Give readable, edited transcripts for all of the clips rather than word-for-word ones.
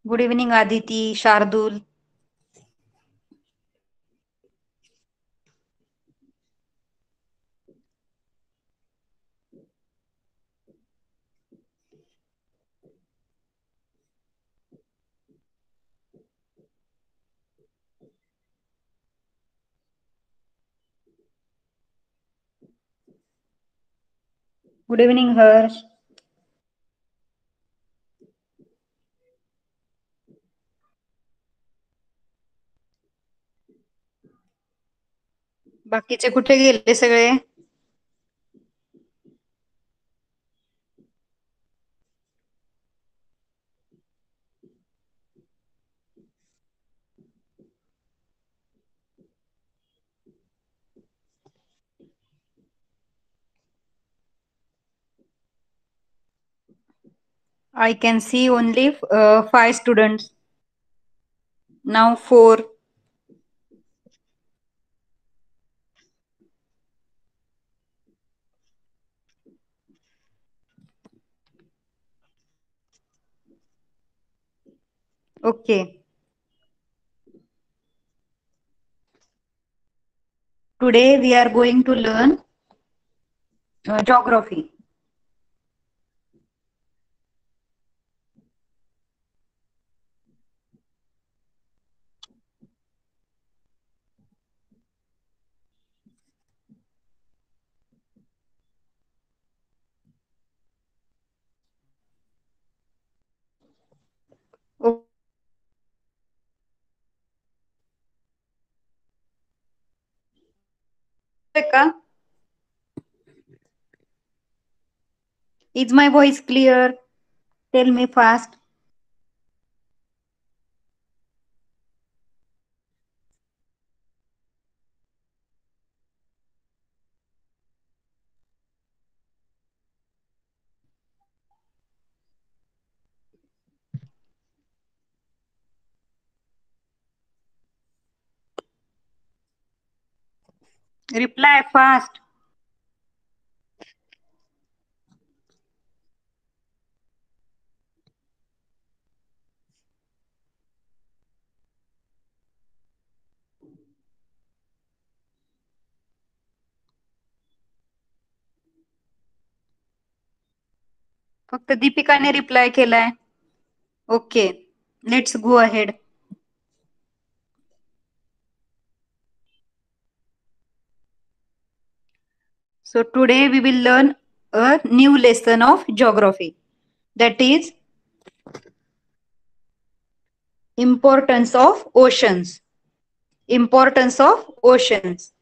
Good evening Aditi, Shardul. Good evening Harsh. बाकीचे कुठे गेले सगळे? I can see only 5 students. Now 4. Okay. Today we are going to learn geography. Okay का? Is my voice clear? Tell me fast. Reply fast. फक्त दीपिकाने reply केलाय. Okay, let's go ahead. So today we will learn a new lesson of geography. That is importance of oceans. Importance of oceans.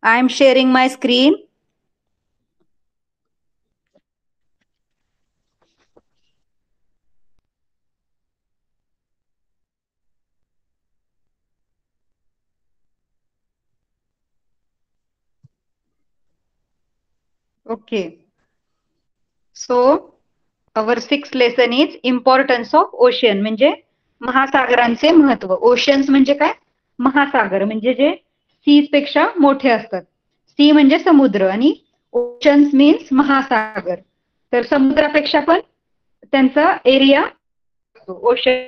I am sharing my screen. Okay. So our sixth lesson is importance of ocean. म्हणजे महासागरांचे महत्व. Oceans म्हणजे काय? महासागर म्हणजे जे seize पेक्षा मोठे असतात. सी म्हणजे समुद्र आणि ओशन्स मीन्स महासागर. तर समुद्रापेक्षा पण त्यांचा एरिया ओशन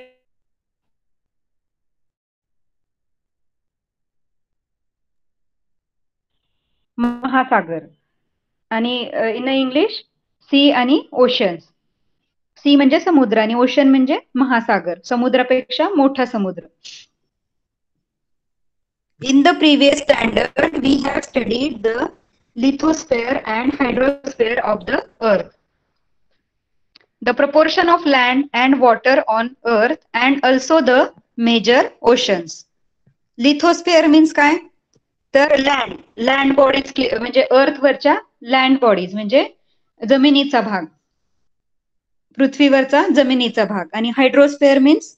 महासागर. आणि इन इंग्लिश सी आणि ओशन्स. सी म्हणजे समुद्र आणि ओशन म्हणजे महासागर, समुद्रापेक्षा मोठा समुद्र. In the previous standard, we have studied the lithosphere and hydrosphere of the earth. The proportion of land and water on earth and also the major oceans. Lithosphere means काय? तर land bodies म्हणजे अर्थवरच्या land bodies म्हणजे जमिनीचा भाग, पृथ्वीवरचा जमिनीचा भाग. आणि हायड्रोस्फेअर means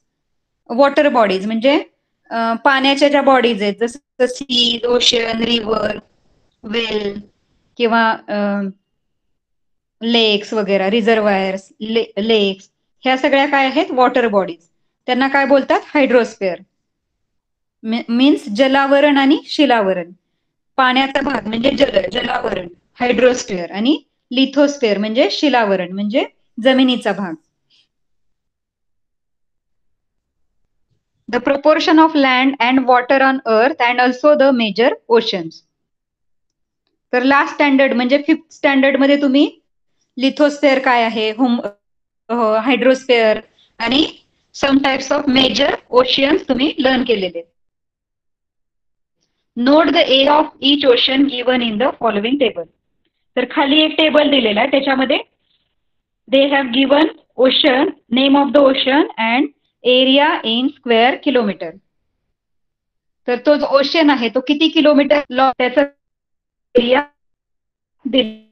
water bodies म्हणजे पाण्याच्या ज्या बॉडीज आहेत, जसं सी, ओशन, रिव्हर, वेल किंवा लेक्स वगैरे, रिझर्वायर्स, लेक्स, ह्या सगळ्या काय आहेत? Water bodies. त्यांना काय बोलतात? हायड्रोस्फेअर. मीन्स जलावरण आणि शिलावरण. पाण्याचा भाग म्हणजे जलावरण, हायड्रोस्फेअर. आणि लिथोस्फेअर म्हणजे शिलावरण म्हणजे जमिनीचा भाग. the proportion of land and water on earth and also the major oceans. तर लास्ट स्टँडर्ड म्हणजे फिफ्थ स्टँडर्ड मध्ये तुम्ही लिथोस्फेअर काय आहे, हायड्रोस्फेअर आणि some types of major oceans तुम्ही लर्न केलेले. Note the area of each ocean given in the following table. तर खाली एक टेबल दिलेला आहे, त्याच्यामध्ये they have given ocean, name of the ocean and area in square kilometre. तर तो जो ओशन आहे तो किती किलोमीटर लॉ, त्याचा एरिया दिला.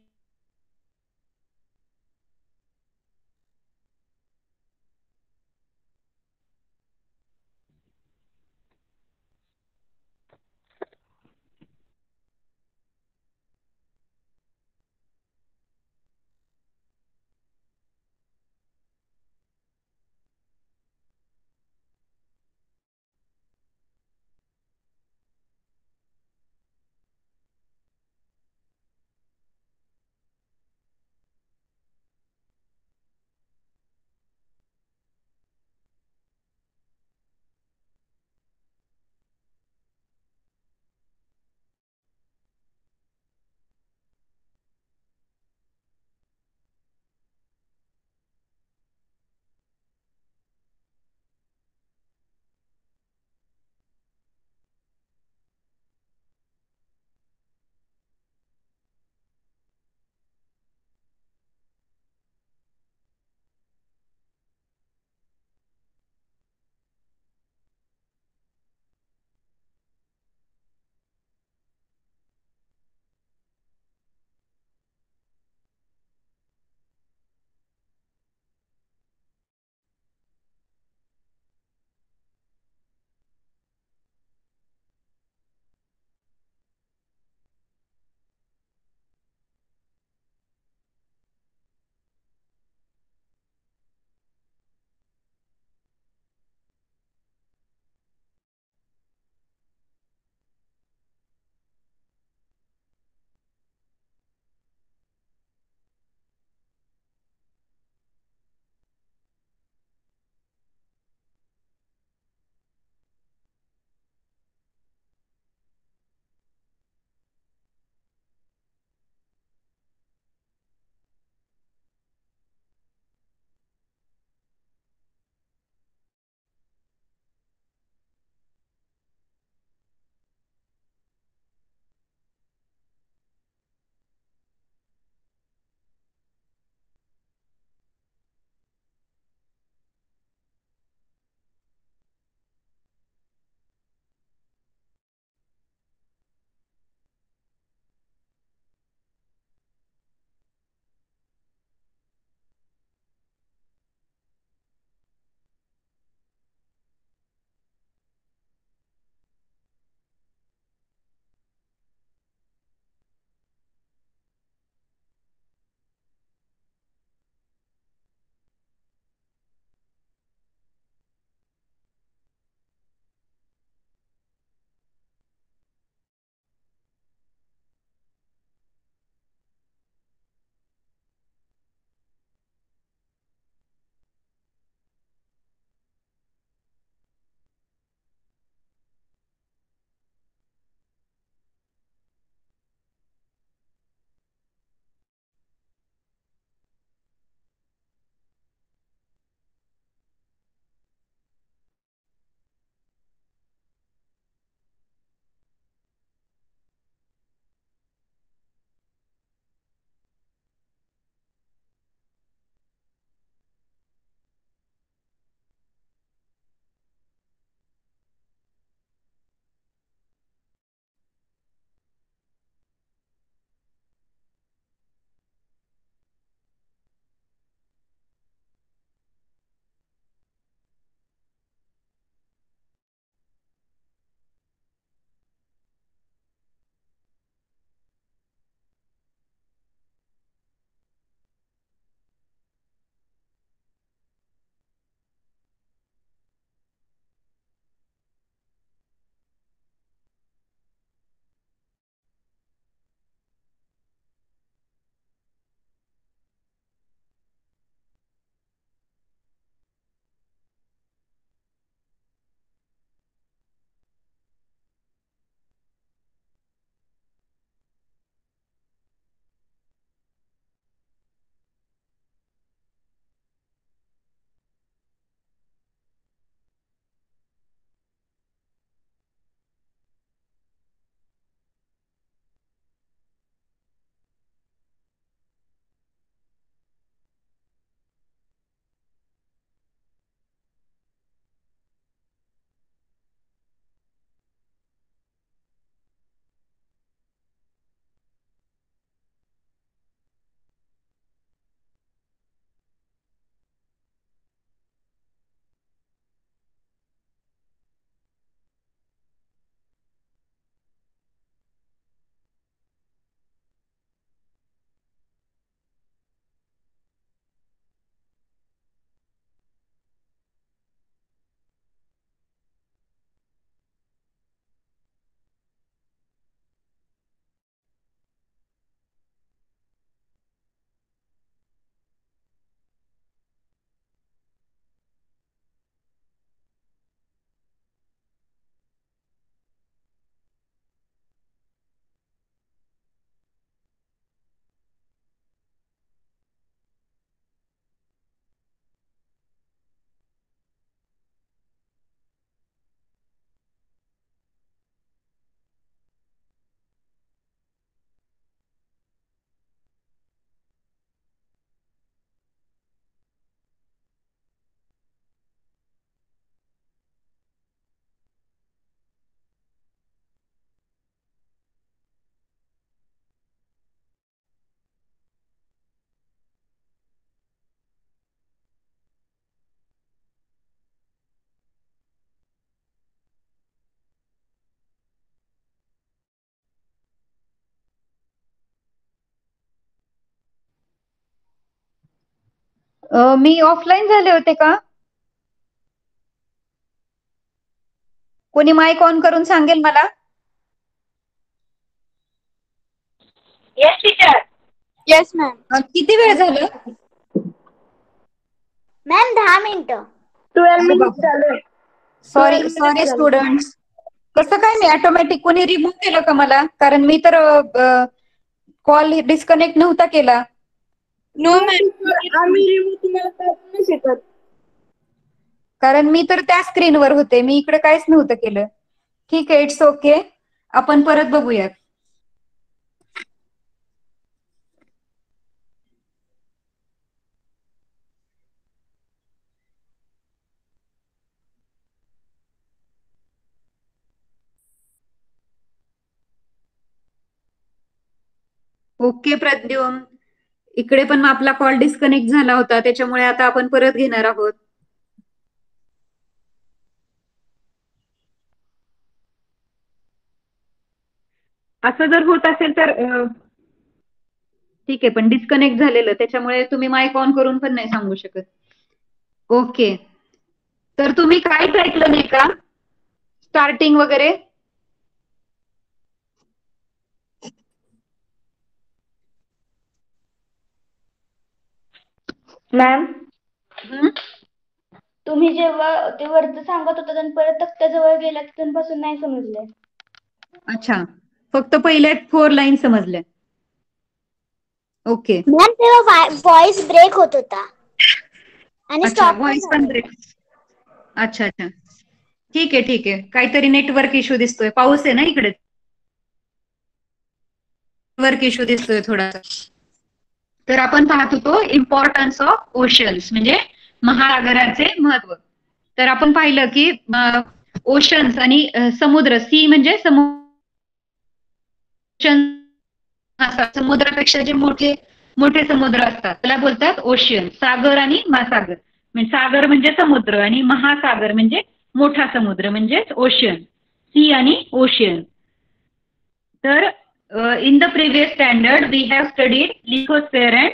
मी ऑफलाईन झाले होते का? कोणी माईक ऑन करून सांगेल मला? Yes teacher. Yes ma'am. किती वेळ झालं? मॅम 10 मिनिटं. 12 मिनिट झाले. Sorry students. कसं काय मी ऑटोमॅटिक कोणी रिमूव्ह केलं का मला? कारण मी तर कॉल डिस्कनेक्ट नव्हता केला. नो मॅम, आम्ही रिमूव्ह तुम्हाला करू नाही शकत. कारण मी तर त्या स्क्रीनवर होते, मी इकडे काहीच नव्हतं केलं. ठीक आहे, इट्स ओके. आपण परत बघूयात. ओके प्रद्युम, इकडे पण आपला कॉल डिस्कनेक्ट झाला होता, त्याच्यामुळे आता आपण परत घेणार आहोत. असं जर होत असेल तर ठीक आहे, पण डिस्कनेक्ट झालेलं त्याच्यामुळे तुम्ही माईक ऑन करून पण नाही सांगू शकत. ओके, तर तुम्ही काहीच ऐकलं नाही का स्टार्टिंग वगैरे? मॅम, तुम्ही जेव्हा ते वरती सांगत होता आणि परत तक्त्याजवळ गेला तिथूनपासून नाही समजले. अच्छा, फक्त पहिले 4 लाईन समजल्या. ओके. मॅम तेव्हा व्हॉइस ब्रेक होत होता आणि अच्छा, स्टॉप व्हॉइस पण ब्रेक. अच्छा अच्छा, ठीक आहे. काहीतरी नेटवर्क इश्यू दिसतोय, पाऊस आहे ना इकडे, नेटवर्क इश्यू दिसतोय थोडासा. तर आपण पाहत होतो इम्पॉर्टन्स ऑफ ओशन्स, म्हणजे महासागराचे महत्व. तर आपण पाहिलं की ओशन्स आणि समुद्र, सी म्हणजे समुद्रापेक्षा जे मोठे मोठे समुद्र असतात त्याला बोलतात ओशियन. सागर आणि महासागर, म्हणजे सागर म्हणजे समुद्र आणि महासागर म्हणजे मोठा समुद्र, म्हणजेच ओशियन. सी आणि ओशियन. तर in the previous standard we have studied lithosphere and,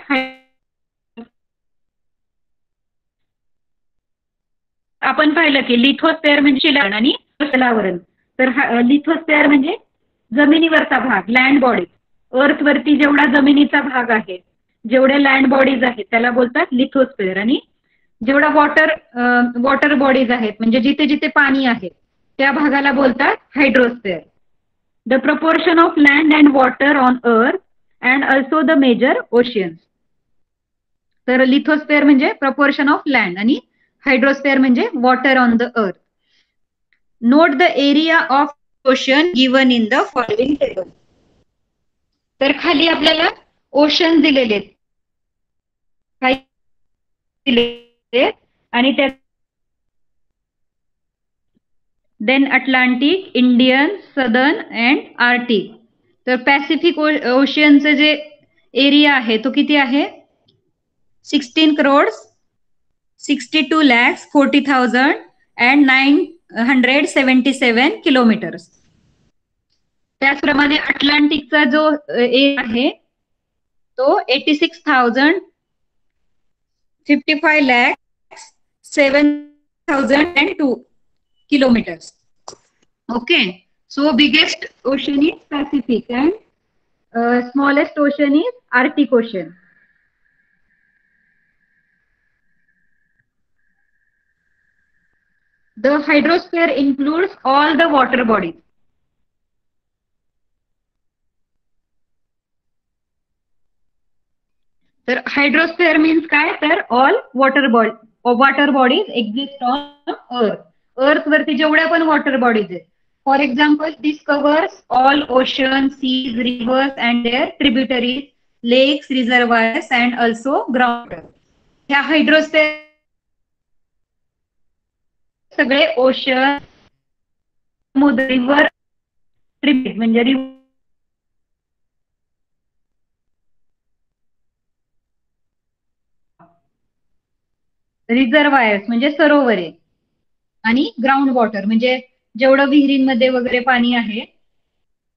आपण पाहिलं की लिथोस्फेअर म्हणजे शिलावरण आणि जलावरण. तर लिथोस्फेअर म्हणजे जमिनीवरचा भाग, लँड बॉडी. अर्थ वरती जेवढा जमिनीचा भाग आहे, जेवढ्या लँड बॉडीज आहेत त्याला बोलतात लिथोस्फेअर. आणि जेवढा वॉटर बॉडीज आहेत, म्हणजे जिथे जिथे पाणी आहे त्या भागाला बोलतात hydrosphere. The proportion of land and water on earth and also the major oceans. तर लिथोस्फेअर म्हणजे प्रपोर्शन ऑफ लँड आणि हायड्रोस्फेअर म्हणजे water on the earth. Note the area of ocean given in the following table. तर खाली आपल्याला ocean दिलेले आणि त्या then Atlantic, Indian, Southern and Arctic. तर पॅसिफिक ओशियनचं जे एरिया आहे तो किती आहे? 16,62,40,000 and 977 किलोमीटर्स. त्याचप्रमाणे अटलांटिकचा जो एरिया आहे तो 86,55,07,002 kilometers. Okay, so biggest ocean is Pacific and smallest ocean is Arctic Ocean. The hydrosphere includes all the water bodies. तर हायड्रोस्फेअर मीन्स काय? तर all water bodies exist on earth. Earth वरती जेवढ्या पण वॉटर बॉडीज आहेत, for example this covers all ocean, seas, rivers and their tributaries, lakes, reservoirs and also ground. ह्या हायड्रोस्फेअर सगळे ocean, समुद्र, रिव्हर, ट्रिब्युट म्हणजे रिझर्वायर्स म्हणजे सरोवरे, आणि ग्राउंड वॉटर म्हणजे जेवढं विहिरींमध्ये वगैरे पाणी आहे,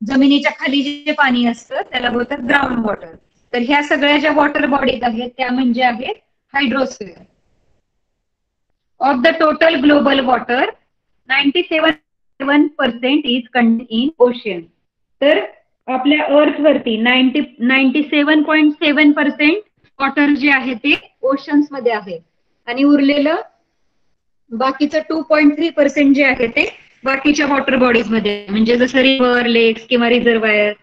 जमिनीच्या खाली जे पाणी असतं त्याला बोलतात ग्राउंड वॉटर. तर ह्या सगळ्या ज्या वॉटर बॉडीज आहेत त्या म्हणजे आहेत hydrosphere. Of the total global water, 97% is contained in ocean. तर आपल्या अर्थ वरती 97.7% वॉटर जे आहे ते ओशन्स मध्ये आहे आणि उरलेलं बाकीचं 2.3% जे आहे ते बाकीच्या वॉटर बॉडीज मध्ये, म्हणजे जसं रिव्हर, लेक्स किंवा रिझर्वायर,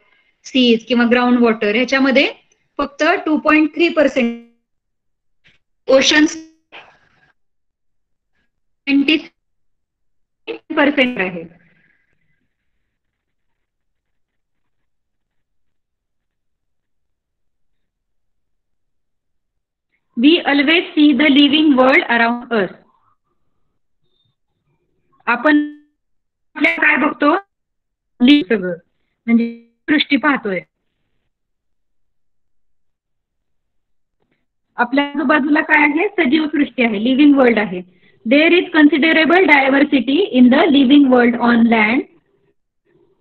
सीज किंवा ग्राउंड वॉटर, ह्याच्यामध्ये फक्त 2.3% ओशन्स 90% आहे. We always see the living world around us. आपण काय बघतो? सगळं म्हणजे सृष्टी पाहतोय. आपल्या आजूबाजूला काय आहे? सजीव सृष्टी आहे, लिव्हिंग वर्ल्ड आहे. There is considerable diversity in the living world on land.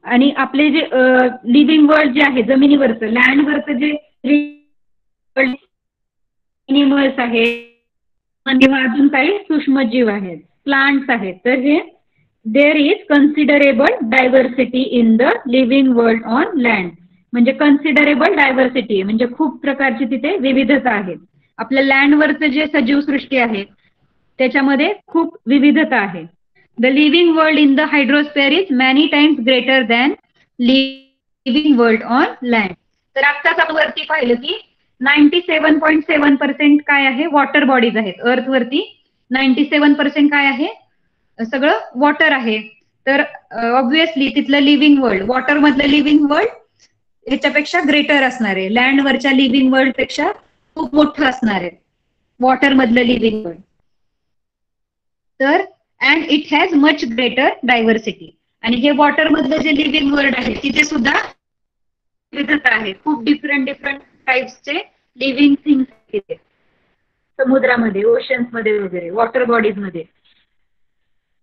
आणि आपले जे लिव्हिंग वर्ल्ड जे आहे जमिनीवरचं, लँडवरचं जे एनिमल्स आहेत किंवा अजून काही सूक्ष्मजीव आहेत, प्लांट्स आहेत, तर हे there is considerable diversity in the living world on land. म्हणजे कन्सिडरेबल डायव्हर्सिटी म्हणजे खूप प्रकारची तिथे विविधता आहे. आपल्या लँडवरचं जे सजीव सृष्टी आहे त्याच्यामध्ये खूप विविधता आहे. The living world in the hydrosphere is many times greater than living world on land. तर आत्ताच आपण वरती पाहिलं की 97.7% काय आहे? वॉटर बॉडीज आहेत. अर्थ वरती 97% काय आहे? सगळं वॉटर आहे. तर ऑब्व्हियसली तिथलं लिव्हिंग वर्ल्ड, वॉटर मधलं लिव्हिंग वर्ल्ड ह्याच्यापेक्षा ग्रेटर असणार आहे. लँडवरच्या लिव्हिंग वर्ल्ड पेक्षा खूप मोठं असणार आहे वॉटर मधलं लिव्हिंग वर्ल्ड. तर and it has much greater diversity. आणि हे वॉटर मधलं जे लिव्हिंग वर्ल्ड आहे तिथे सुद्धा विविधता आहे. खूप डिफरंट टाइप्सचे लिव्हिंग थिंग्स तिथे समुद्रामध्ये, ओशन्स मध्ये वगैरे, वॉटर बॉडीज मध्ये.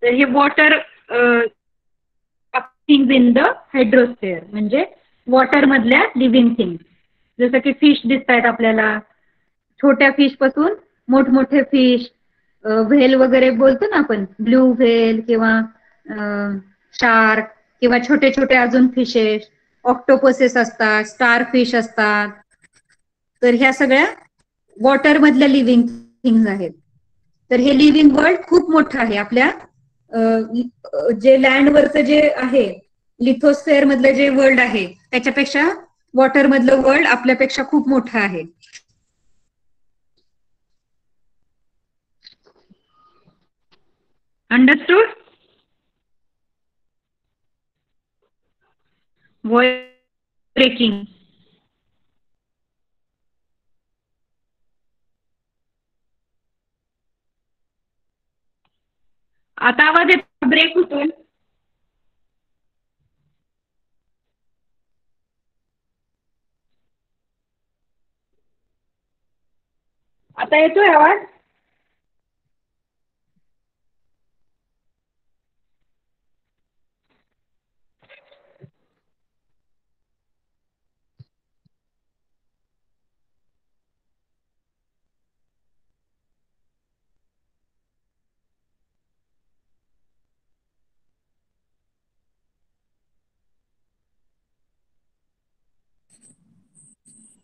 तर हे वॉटर थिंग्स इन द हायड्रोस्फेअर म्हणजे वॉटर मधल्या लिव्हिंग थिंग्स. जसं की फिश दिसत आहेत आपल्याला, छोट्या फिश पासून मोठमोठे फिश, व्हेल वगैरे बोलतो ना आपण, ब्लू व्हेल किंवा शार्क किंवा छोटे छोटे अजून फिशेस, ऑक्टोपसेस असतात, स्टार फिश असतात. तर ह्या सगळ्या वॉटर मधल्या लिव्हिंग थिंग्स आहेत. तर हे लिव्हिंग वर्ल्ड खूप मोठं आहे. आपल्या जे लँडवरचं जे आहे लिथोस्फेअर मधलं जे वर्ल्ड आहे त्याच्यापेक्षा वॉटर मधलं वर्ल्ड आपल्यापेक्षा खूप मोठं आहे. अंडरस्टूड? Voice breaking. आता आवाज येतो? ब्रेक होतोय? आता येतोय आवाज?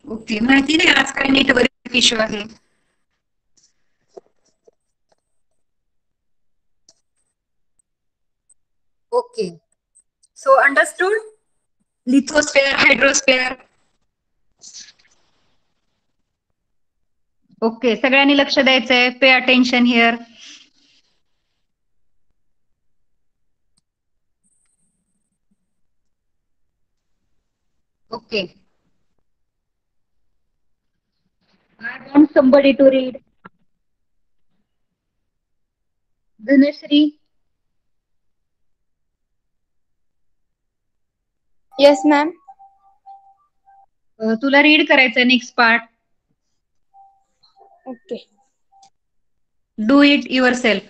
ओके, माहिती नाही आज काय नेटवर्क इश्यू आहे. Okay, so understood lithosphere, hydrosphere. Okay, सगळ्यांनी लक्ष द्यायचंय. Pay attention here. Okay, I want somebody to read. Dhanashree. Yes, ma'am. तुला रीड करायचंय next part. Okay. Do it your self.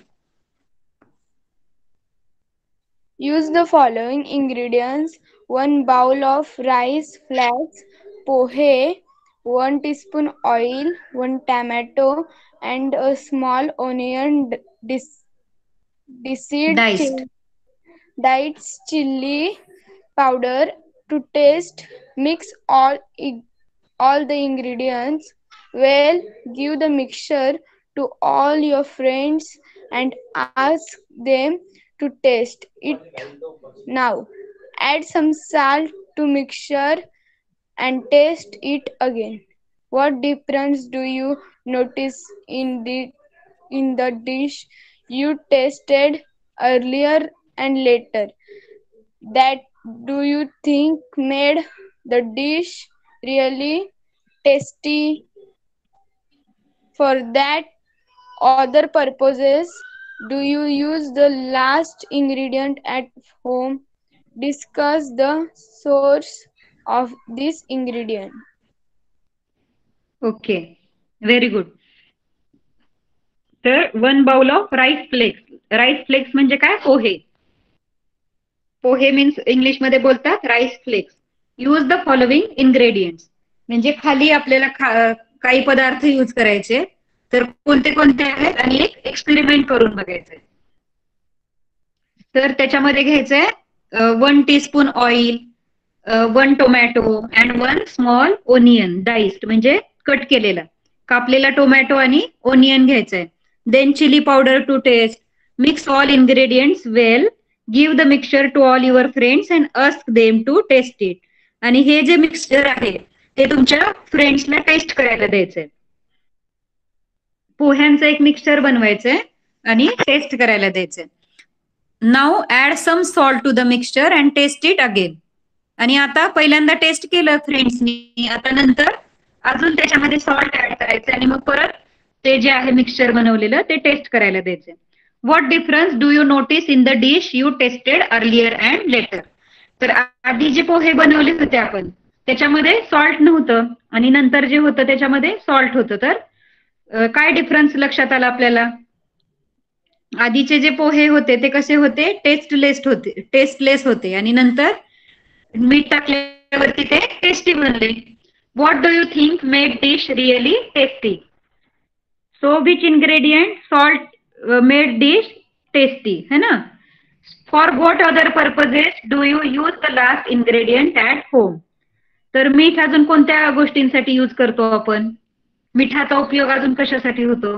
Use the following ingredients: 1 bowl of rice flakes, pohe, 1 teaspoon oil, 1 tomato, and a small onion Diced. diced chili powder to taste. Mix all the ingredients well. Give the mixture to all your friends and ask them to taste it now. Add some salt to mixture and taste it again. What difference do you notice in the dish you tasted earlier and later? That do you think made the dish really tasty? For that other purposes, do you use the last ingredient at home? Discuss the source of this ingredient. Okay. Very good. तर 1 bowl of rice flakes. Rice flakes म्हणजे काय? Pohe. Pohe means इंग्लिशमध्ये बोलतात rice flakes. Use the following ingredients. म्हणजे खाली आपल्याला काही पदार्थ यूज करायचे. तर कोणते कोणते आहेत आणि एक एक्सपेरिमेंट करून बघायचंय. तर त्याच्यामध्ये घ्यायचंय 1 teaspoon oil, 1 tomato and 1 small onion diced म्हणजे कट केलेला. कापलेला टोमॅटो आणि ओनियन घ्यायचंय. Then chilli powder to taste. Mix all ingredients well. Give the mixture to all your friends and ask them to taste it. आणि हे जे mixture आहे ते तुमच्या फ्रेंड्सला टेस्ट करायला द्यायचंय. पोह्यांचं एक मिक्सचर बनवायचंय आणि टेस्ट करायला द्यायचंय. Now add some salt to the mixture and taste it again. आणि आता पहिल्यांदा टेस्ट केलं फ्रेंड्सनी, आता नंतर अजून त्याच्यामध्ये सॉल्ट ऍड करायचं आणि मग परत ते जे आहे मिक्सचर बनवलेलं ते टेस्ट करायला द्यायचं. What difference do you notice in the dish you tasted earlier and later. तर आधी जे पोहे बनवले होते आपण त्याच्यामध्ये सॉल्ट नव्हतं आणि नंतर जे होतं त्याच्यामध्ये सॉल्ट होतं. तर काय डिफरन्स लक्षात आला आपल्याला? आधीचे जे पोहे होते ते कसे होते? टेस्टलेस होते आणि नंतर मीठ टाकल्यावरती ते टेस्टी बनले. What do you think made dish really tasty? So which ingredient salt made dish tasty, है ना? For what other purposes do you use the last ingredient at home. तर मीठ अजून कोणत्या गोष्टींसाठी यूज करतो आपण? मिठाचा उपयोग अजून कशासाठी होतो?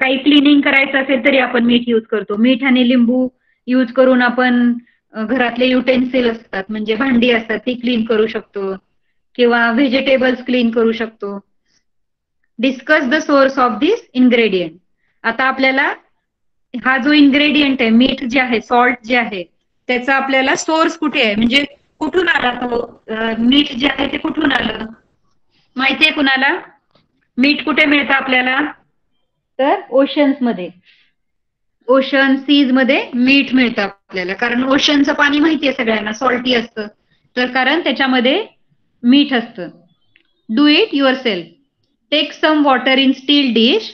काही क्लिनिंग करायचं असेल तरी आपण मीठ यूज करतो. मीठ आणि लिंबू यूज करून आपण घरातले युटेन्सिल असतात म्हणजे भांडी असतात ती क्लीन करू शकतो किंवा व्हेजिटेबल्स क्लीन करू शकतो. Discuss the source of this ingredient. आता आपल्याला हा जो इन्ग्रेडियंट आहे मीठ जे आहे, सॉल्ट जे आहे, त्याचा आपल्याला सोर्स कुठे आहे म्हणजे कुठून आला तो मीठ जे आहे ते कुठून आलं माहितीये कुणाला? मीठ कुठे मिळतं आपल्याला? तर ओशन्स मध्ये, ओशन सीज मध्ये मीठ मिळतं आपल्याला. कारण ओशनचं पाणी माहितीये सगळ्यांना सॉल्टी असतं, तर कारण त्याच्यामध्ये मीठ असतं. Do it yourself. Take some water in steel dish.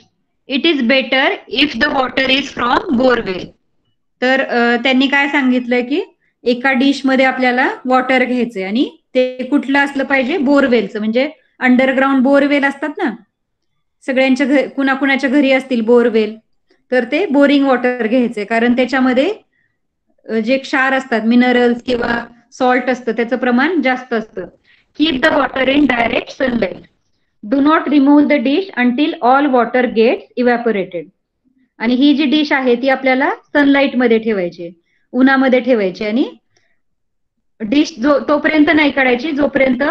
It is better if the water is from borewell. तर त्यांनी काय सांगितलंय की एका डिश मध्ये आपल्याला वॉटर घ्यायचंय आणि ते कुठलं असलं पाहिजे? बोरवेलचं. म्हणजे अंडरग्राऊंड बोरवेल असतात ना, सगळ्यांच्या कुणाकुणाच्या घरी असतील बोरवेल, तर ते बोरिंग वॉटर घ्यायचंय कारण त्याच्यामध्ये जे क्षार असतात, मिनरल्स किंवा सॉल्ट असतं त्याचं प्रमाण जास्त असतं. Keep the water in direct sunlight. Do not remove the dish until all water gets evaporated. आणि ही जी डिश आहे ती आपल्याला सनलाइट मध्ये ठेवायची, उन्हामध्ये ठेवायची आणि डिश तोपर्यंत नाही काढायची जोपर्यंत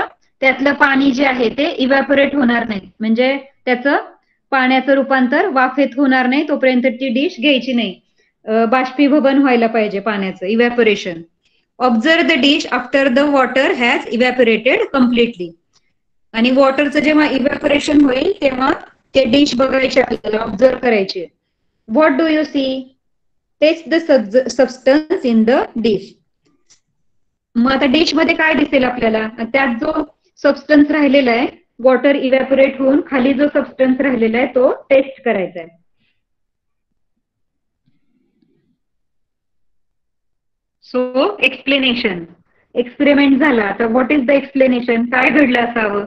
त्यातलं पाणी जे आहे ते इव्हॅपोरेट होणार नाही, म्हणजे त्याचं पाण्याचं रूपांतर वाफेत होणार नाही तोपर्यंत ती डिश घ्यायची नाही. बाष्पीभवन व्हायला पाहिजे पाण्याचं, evaporation. Observe the dish after the water has evaporated completely. आणि वॉटरचं जेव्हा इव्हॅपोरेशन होईल तेव्हा ते डिश बघायचे आपल्याला, ऑब्झर्व करायचे. What do you see? Taste the substance in the dish. मग आता डिश मध्ये काय दिसेल आपल्याला? त्यात जो सबस्टन्स राहिलेला आहे, वॉटर इव्हॅपोरेट होऊन खाली जो सबस्टन्स राहिलेला आहे तो टेस्ट करायचा आहे. So explanation. एक्सपेरिमेंट झाला, आता व्हॉट इज द एक्सप्लेनेशन? काय घडलं असावं?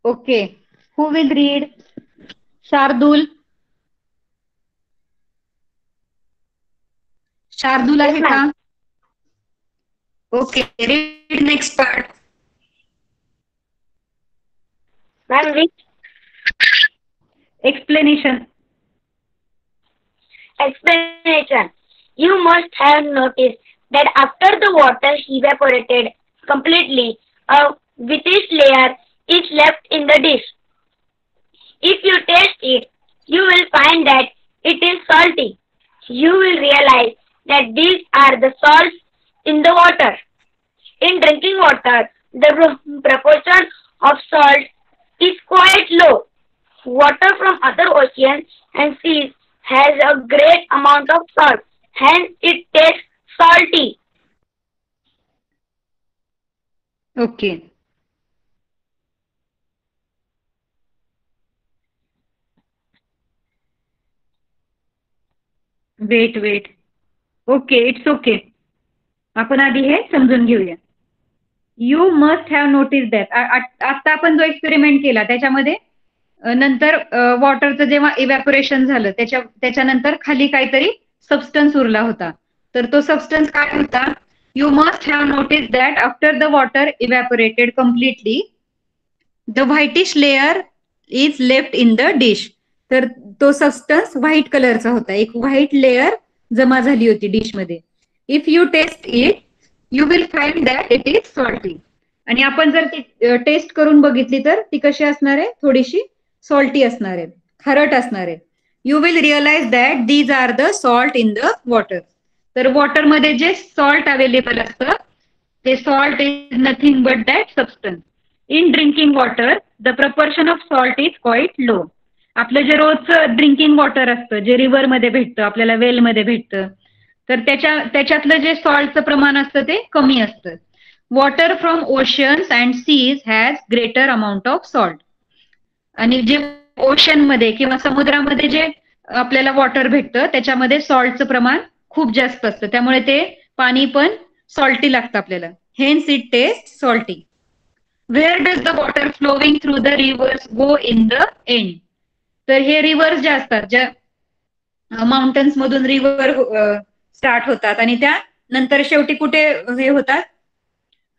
Okay. Who will read? Shardul. Shardul Yes, आहे ma'am. का? Okay. Read next part. Ma'am, which Explanation. explanation? You must have noticed that after the water evaporated completely, a whitish layer is left in the dish. If you taste it, you will find that it is salty. You will realize that these are the salts in the water. In drinking water, the proportion of salt is quite low. Water from other oceans and seas has a great amount of salt, hence it tastes salty. Okay. Wait. Okay, it's okay. आपण आधी हे समजून घेऊया. You must have notice that. आता आपण जो experiment केला त्याच्यामध्ये नंतर वॉटरचं जेव्हा इव्हॅपोरेशन झालं त्याच्यानंतर खाली काहीतरी सबस्टन्स उरला होता. तर तो सबस्टन्स काय होता? You must have notice that after the water evaporated completely the whitish layer is left in the dish. तर तो सबस्टन्स व्हाईट कलरचा होता. एक व्हाईट लेअर जमा झाली होती डिश मध्ये. If you taste it you will find that it is salty. आणि आपण जर ती टेस्ट करून बघितली तर ती कशी असणार आहे? थोडीशी सॉल्टी असणार आहे, खारट असणार आहे. You will realise that these are the salt in the water. तर वॉटरमध्ये जे सॉल्ट अवेलेबल असतं ते salt is nothing but that substance. In drinking water the proportion of salt is quite low. आपलं जे रोजचं ड्रिंकिंग वॉटर असतं, जे रिव्हरमध्ये भेटतं, आपल्याला वेलमध्ये भेटतं, तर त्याच्यातलं जे सॉल्टचं प्रमाण असतं ते कमी असतं. Water from oceans and seas has greater amount of salt. आणि जे ओशनमध्ये किंवा समुद्रामध्ये जे आपल्याला वॉटर भेटतं त्याच्यामध्ये सॉल्टचं प्रमाण खूप जास्त असतं. त्यामुळे ते पाणी पण सॉल्टी लागतं आपल्याला. Hence it taste salty. Where does the water flowing through the rivers go in the end. तर हे रिव्हर्स ज्या असतात, ज्या माउंटन्स मधून रिव्हर स्टार्ट होतात आणि त्या नंतर शेवटी कुठे हे होतात,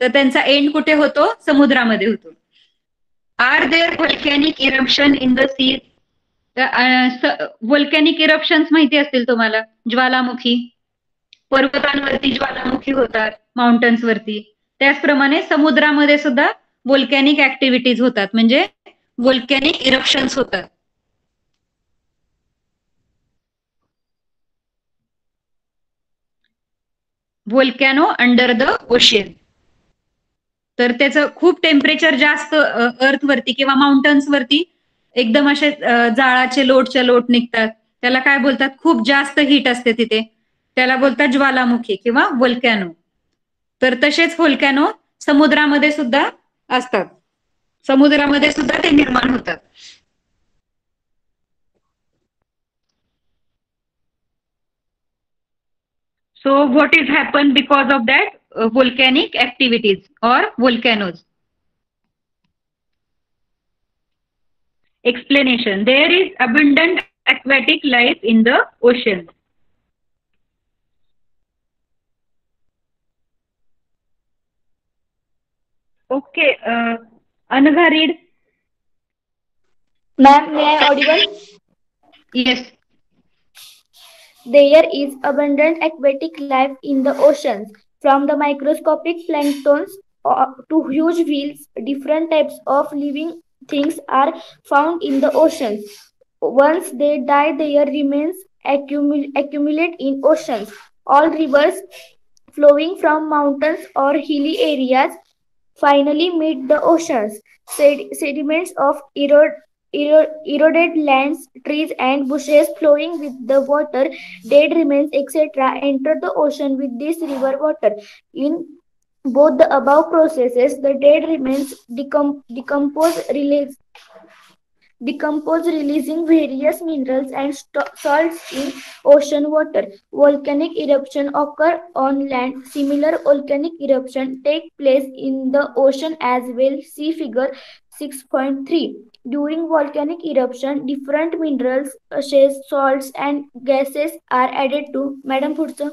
तर त्यांचा एंड कुठे होतो? समुद्रामध्ये होतो. Are there volcanic eruption in the sea. Volcanic eruptions माहिती असतील तुम्हाला, ज्वालामुखी. पर्वतांवरती ज्वालामुखी होतात, माउंटन्स वरती. त्याचप्रमाणे समुद्रामध्ये सुद्धा व्होल्कॅनिक ऍक्टिव्हिटीज होतात, म्हणजे व्होल्कॅनिक इरप्शन्स होतात. Volcano under the ocean. तर त्याचं खूप टेम्परेचर जास्त अर्थवरती किंवा माउंटन्स वरती एकदम असे जाळाचे लोटच्या लोट निघतात. त्याला काय बोलतात? खूप जास्त हीट असते तिथे, त्याला बोलतात ज्वालामुखी किंवा व्होल्कॅनो. तर तसेच व्होल्कॅनो समुद्रामध्ये सुद्धा असतात, समुद्रामध्ये सुद्धा ते निर्माण होतात. So what is happened because of that volcanic activities or volcanoes? Explanation. There is abundant aquatic life in the ocean. Okay. Anagha, read. Ma'am, may I audible? Yes. There is abundant aquatic life in the oceans, from the microscopic planktons to huge whales. Different types of living things are found in the oceans. Once they die, their remains accumulate in oceans. All rivers flowing from mountains or hilly areas finally meet the oceans. Sediments of eroded lands, trees, and bushes flowing with the water, dead remains, etc., enter the ocean with this river water. In both the above processes, the dead remains decompose, decompose, releasing various minerals and salts in ocean water. Volcanic eruption occur on land. Similar volcanic eruption take place in the ocean as well. See figure 6.3. During volcanic eruption, different minerals, ashes, salts, and gases are added to. Madam, पुढचं.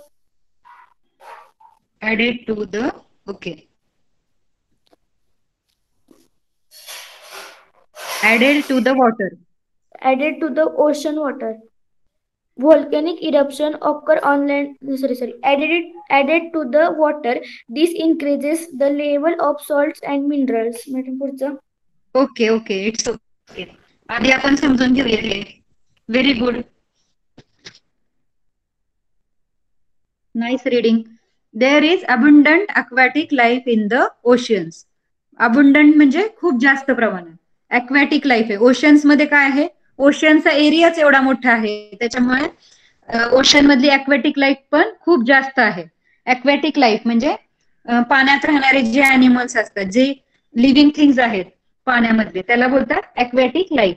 Added to the, okay. Added to the water. Added to the ocean water. Volcanic eruption occur on land. Added to the water. This increases the level of salts and minerals. Madam, पुढचं. Okay, it's okay. आधी आपण समजून घेऊया हे. Very good. Nice reading. There is abundant aquatic life in the oceans. Abundant म्हणजे खूप जास्त प्रमाणात. Aquatic life आहे. ओशन्स मध्ये काय आहे? ओशनचा एरियाच एवढा मोठा आहे, त्याच्यामुळे ओशन मधली अक्वॅटिक लाईफ पण खूप जास्त आहे. अक्वॅटिक लाईफ म्हणजे पाण्यात राहणारे जे अॅनिमल्स असतात, जे लिव्हिंग थिंग्स आहेत पाण्यामधले, त्याला बोलतात अक्वॅटिक लाईफ,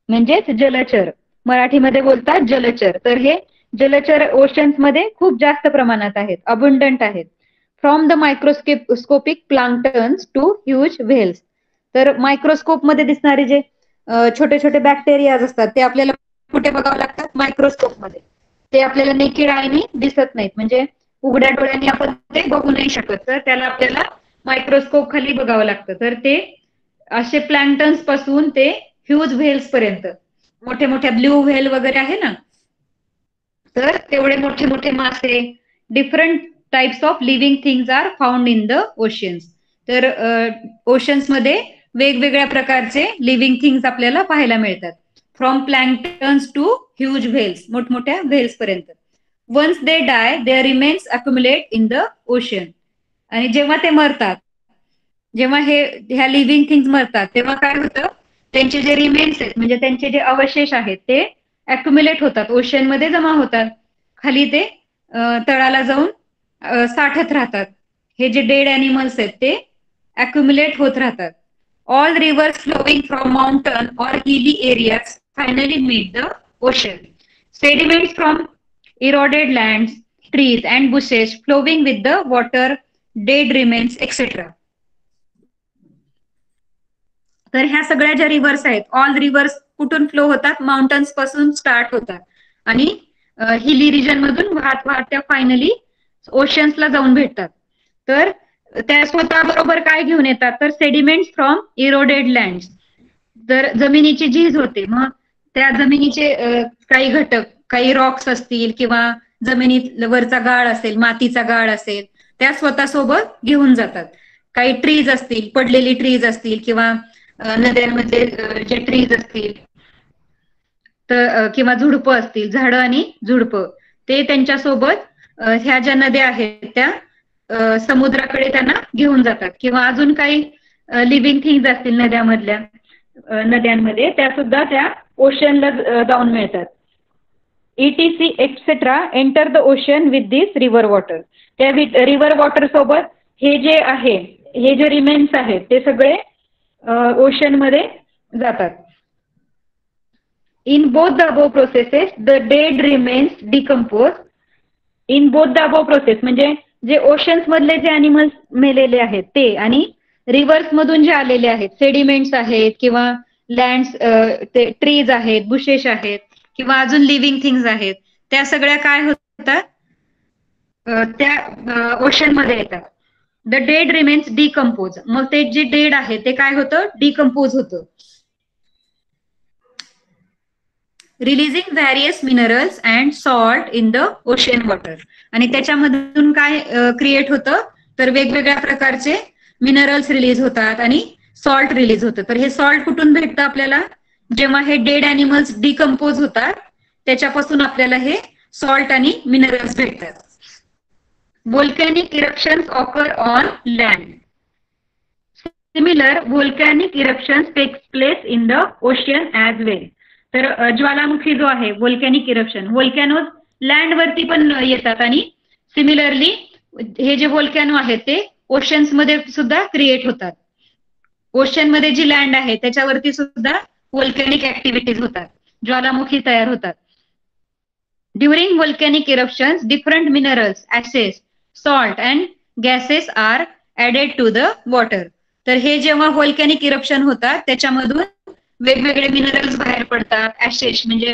म्हणजेच जलचर. मराठीमध्ये बोलतात जलचर. तर हे जलचर ओशन्स मध्ये खूप जास्त प्रमाणात आहेत, अबंडंट आहेत. From the microscopic planktons to huge whales. तर मायक्रोस्कोप मध्ये दिसणारे जे छोटे छोटे बॅक्टेरियाज असतात ते आपल्याला कुठे बघावं लागतात? मायक्रोस्कोप मध्ये. ते आपल्याला नेकेड आयनी दिसत नाहीत, म्हणजे उघड्या डोळ्यांनी आपण ते बघू नाही शकत, तर त्याला आपल्याला मायक्रोस्कोप खाली बघावं लागतं. तर ते असे प्लॅंक्टन्स पासून ते ह्यूज व्हेल्स पर्यंत, मोठे मोठ्या ब्ल्यू व्हेल वगैरे आहे ना, तर तेवढे मोठे मोठे मासे, different types of living things are found in the oceans. तर ओशन्स मध्ये वेगवेगळ्या प्रकारचे लिव्हिंग थिंग्स आपल्याला पाहायला मिळतात. From planktons to huge whales, मोठमोठ्या व्हेल्स पर्यंत. Once they die they remains accumulate in the ocean. आणि जेव्हा ते मरतात, जेव्हा ह्या लिव्हिंग थिंग्स मरतात, तेव्हा काय होतं? त्यांचे जे रिमेन्स आहेत, म्हणजे त्यांचे जे अवशेष आहेत, ते अक्युमुलेट होतात, ओशन मध्ये जमा होतात. खाली ते तळाला जाऊन साठत राहतात. हे जे डेड अॅनिमल्स आहेत ते अक्युमुलेट होत राहतात. All rivers flowing from mountain or hilly areas finally meet the ocean. Sediments from eroded lands, trees and bushes flowing with the water, dead remains, etc. तर ह्या सगळ्या ज्या रिव्हर्स आहेत, ऑल रिव्हर्स कुठून फ्लो होतात? Mountains पासून start होतात आणि हिली रिजन मधून वाहत वाहत त्या फायनली ओशन्सला जाऊन भेटतात. तर त्या स्वतः बरोबर काय घेऊन येतात? तर सेडिमेंट्स फ्रॉम इरोडेड लँड्स. तर जमिनीची झीज होते, मग त्या जमिनीचे काही घटक, काही रॉक्स असतील किंवा जमिनीत वरचा गाळ असेल, मातीचा गाळ असेल, त्या स्वतः सोबत घेऊन जातात. काही ट्रीज असतील, पडलेली ट्रीज असतील किंवा नद्यांमध्ये जे ट्रीज असतील, तर किंवा झुडपं असतील, झाडं आणि झुडपं, ते त्यांच्यासोबत ह्या ज्या नद्या आहेत त्या समुद्राकडे त्यांना घेऊन जातात. किंवा अजून काही लिव्हिंग थिंग्स असतील नद्यांमध्ये, त्या सुद्धा त्या ओशनला जाऊन मिळतात. ETC etcetera enter the ocean with this river water. त्या रिव्हर वॉटर सोबत हे जे आहे, हे जे रिमेन्स आहेत, ते सगळे ओशन मध्ये जातात. In both the above processes the dead remains decompose. In both the above process म्हणजे जे ओशन्स मधले जे अॅनिमल्स मेलेले आहेत ते, आणि रिव्हर्स मधून जे आलेले आहेत, सेडिमेंट्स आहेत किंवा लँड्स, ते ट्रीज आहेत, बुशेस आहेत किंवा अजून लिव्हिंग थिंग्स आहेत, त्या सगळ्या काय होतात? त्या ओशन मध्ये येतात. The dead remains decompose. मग ते जे डेड आहे ते काय होतं? डिकम्पोज होतं. Releasing various minerals and salt in the ocean water. आणि त्याच्यामधून काय क्रिएट होतं? तर वेगवेगळ्या प्रकारचे मिनरल्स रिलीज होतात आणि सॉल्ट रिलीज होतं. तर हे सॉल्ट कुठून भेटतं आपल्याला? जेव्हा हे डेड अॅनिमल्स डिकम्पोज होतात, त्याच्यापासून आपल्याला हे सॉल्ट आणि मिनरल्स भेटतात. volcanic eruptions occur on land. Similar volcanic eruptions takes place in the ocean as well. तर ज्वालामुखी जो आहे, व्होल्कॅनिक इरप्शन, व्होल्कॅनोज लँड वरती पण येतात आणि सिमिलरली हे जे व्होल्कॅनो आहेत ते ओशन्स मध्ये सुद्धा क्रिएट होतात. ओशन मध्ये जी लँड आहे त्याच्यावरती सुद्धा व्होल्कॅनिक ऍक्टिव्हिटीज होतात, ज्वालामुखी तयार होतात. During volcanic eruptions different minerals, ashes, salt and gases are added to the water. तर हे जेव्हा व्होल्कॅनिक इरप्शन होतात त्याच्यामधून वेगवेगळे मिनरल्स बाहेर पडतात, ऍशेस म्हणजे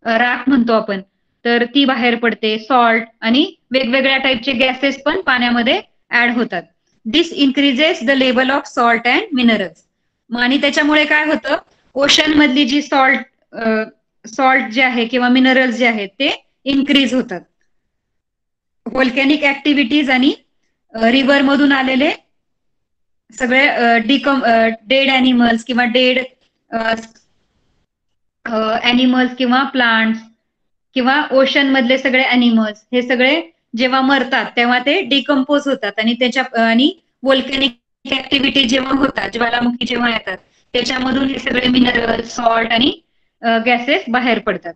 राख म्हणतो आपण, तर ती बाहेर पडते, सॉल्ट आणि वेगवेगळ्या टाईपचे गॅसेस पण पाण्यामध्ये ऍड होतात. This increases the level of salt and minerals. आणि त्याच्यामुळे काय होतं, ओशन मधली जी सॉल्ट जे आहे किंवा मिनरल्स जे आहेत ते इन्क्रीज होतात. व्होल्कॅनिक ऍक्टिव्हिटीज आणि रिव्हर मधून आलेले सगळे डेड अॅनिमल्स किंवा डेड अॅनिमल्स किंवा प्लांट्स किंवा ओशन मधले सगळे अॅनिमल्स हे सगळे जेव्हा मरतात तेव्हा ते डिकम्पोज होतात आणि व्होल्कॅनिक ऍक्टिव्हिटी जेव्हा होतात, ज्वालामुखी जेव्हा येतात त्याच्यामधून हे सगळे मिनरल, सॉल्ट आणि गॅसेस बाहेर पडतात.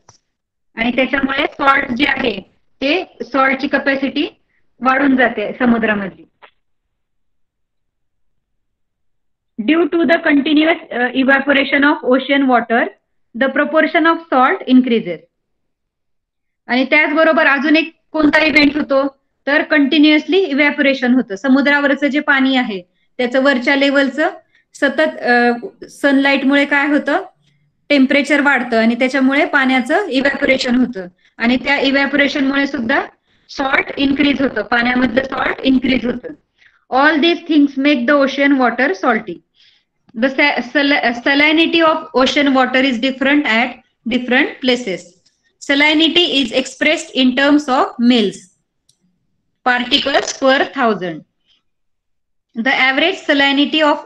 आणि त्याच्यामुळे सॉल्ट जे आहे ते सॉल्टची कपॅसिटी वाढून जाते समुद्रामधली. Due to the continuous evaporation of ocean water the proportion of salt increases. आणि त्याचबरोबर अजून एक कोणता इव्हेंट होतो, तर कंटिन्युअसली इव्हॅपोरेशन होतं. समुद्रावरचं जे पाणी आहे त्याचं वरच्या लेवलचं सतत सनलाईटमुळे काय होतं, टेम्परेचर वाढतं आणि त्याच्यामुळे पाण्याचं इव्हॅपोरेशन होतं. आणि त्या इव्हॅपोरेशनमुळे सुद्धा सॉल्ट इन्क्रीज होतं, पाण्यामधलं सॉल्ट इन्क्रीज होतं. All these things make the ocean water salty. The salinity of ocean water is different at different places. Salinity is expressed in terms of mils, particles per thousand. The average salinity of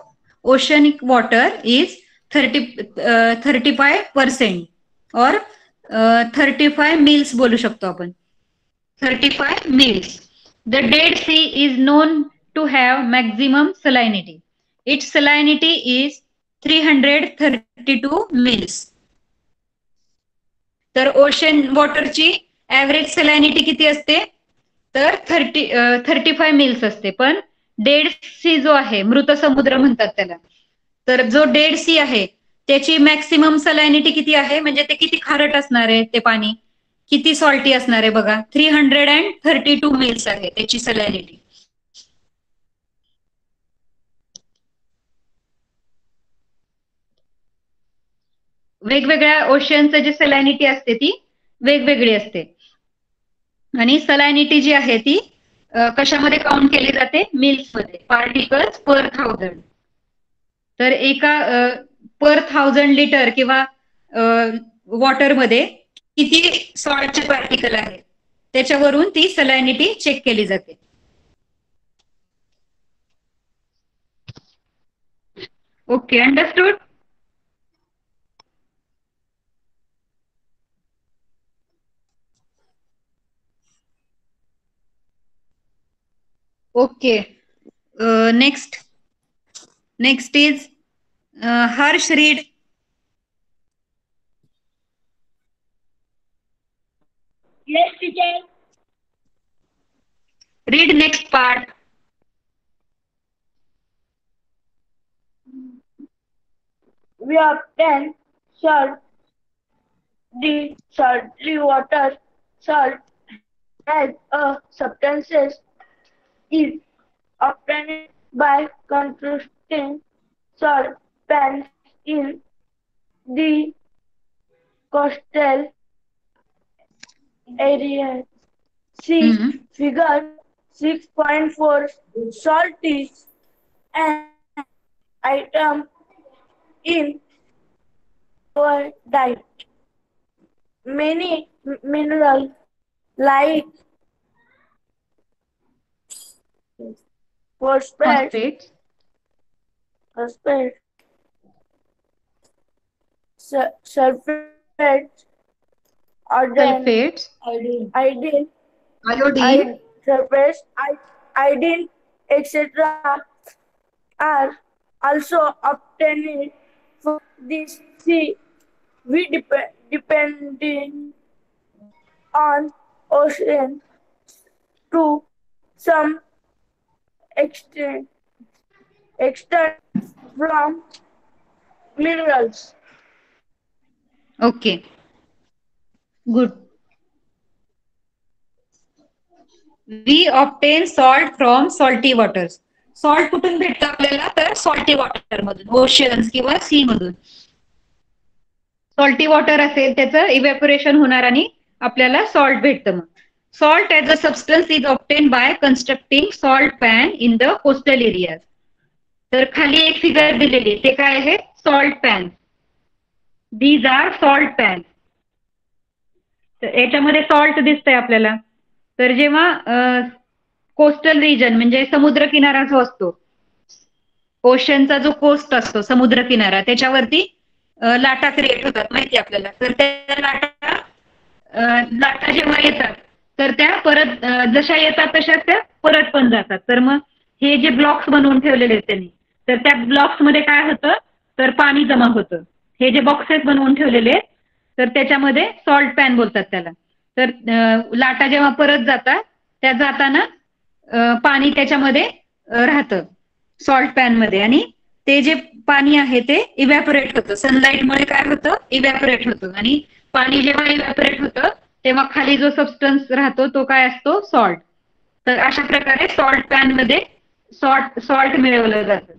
oceanic water is 35% or 35 mils बोलू शकतो आपण, 35 mils. The Dead Sea is known to have maximum salinity. Its salinity is 332 mils. तर ocean वॉटरची average सलायनिटी किती असते, तर 35 mills असते. पण dead C जो आहे, मृत समुद्र म्हणतात त्याला, तर जो डेड सी आहे त्याची मॅक्सिमम सलायनिटी किती आहे, म्हणजे ते किती खारट असणार आहे, ते पाणी किती सॉल्टी असणार आहे बघा, 332 मिल्स आहे त्याची सलायनिटी. वेगवेगळ्या ओशनचं जी सलायनिटी असते ती वेगवेगळी असते. आणि सलायनिटी जी आहे ती कशामध्ये काउंट केली जाते, मिल्स मध्ये, पार्टिकल्स पर थाउजंड. तर एका पर 1000 लिटर किंवा वॉटरमध्ये किती सॉल्टचे पार्टिकल आहेत त्याच्यावरून ती सलायनिटी चेक केली जाते. Okay, understood. Okay, next is Harsh, read. Yes, teacher. Read next part. We obtain salt. The salty water, salt as a substance, is obtained by constructing salt pans in the coastal areas. See figure 6.4. Salt is an item in our diet. Many minerals like phosphate, sulfate, iodine, etc. are also obtained from this sea. We depending on ocean to some extent From minerals. Okay, good. We obtain salt from salty waters. Salt कुठून भेटतं आपल्याला? तर salty water मधून, oceans किंवा sea मधून. Salty water असेल त्याचं evaporation होणार आणि आपल्याला सॉल्ट भेटतं. मग salt as a substance is obtain by constructing salt pan in the coastal areas. तर खाली एक फिगर दिलेली, ते काय आहे? Salt pan. These are salt pan. तर याच्यामध्ये सॉल्ट दिसतंय आपल्याला. तर जेव्हा कोस्टल रिजन म्हणजे समुद्र किनारा जो असतो, ओशनचा जो कोस्ट असतो, समुद्र किनारा, त्याच्यावरती लाटा क्रिएट होतात माहिती आपल्याला. तर त्या लाटा जेव्हा येतात तर त्या परत जशा येतात तशाच त्या परत पण जातात. तर मग हे जे ब्लॉक्स बनवून ठेवलेले आहेत त्यांनी, तर त्या ब्लॉक्स मध्ये काय होतं? तर पाणी जमा होतं. हे जे बॉक्सेस बनवून ठेवलेले आहेत तर त्याच्यामध्ये सॉल्ट पॅन बोलतात त्याला. तर लाटा जेव्हा परत जातात त्या जाताना पाणी त्याच्यामध्ये राहतं सॉल्ट पॅन मध्ये, आणि ते जे पाणी आहे ते इव्हॅपोरेट होतं. सनलाईटमुळे काय होतं? इव्हॅपोरेट होतं. आणि पाणी जेव्हा इव्हॅपोरेट होतं तेव्हा खाली जो सबस्टन्स राहतो तो काय असतो? सॉल्ट. तर अशा प्रकारे सॉल्ट पॅन मध्ये सॉल्ट मिळवलं जातं.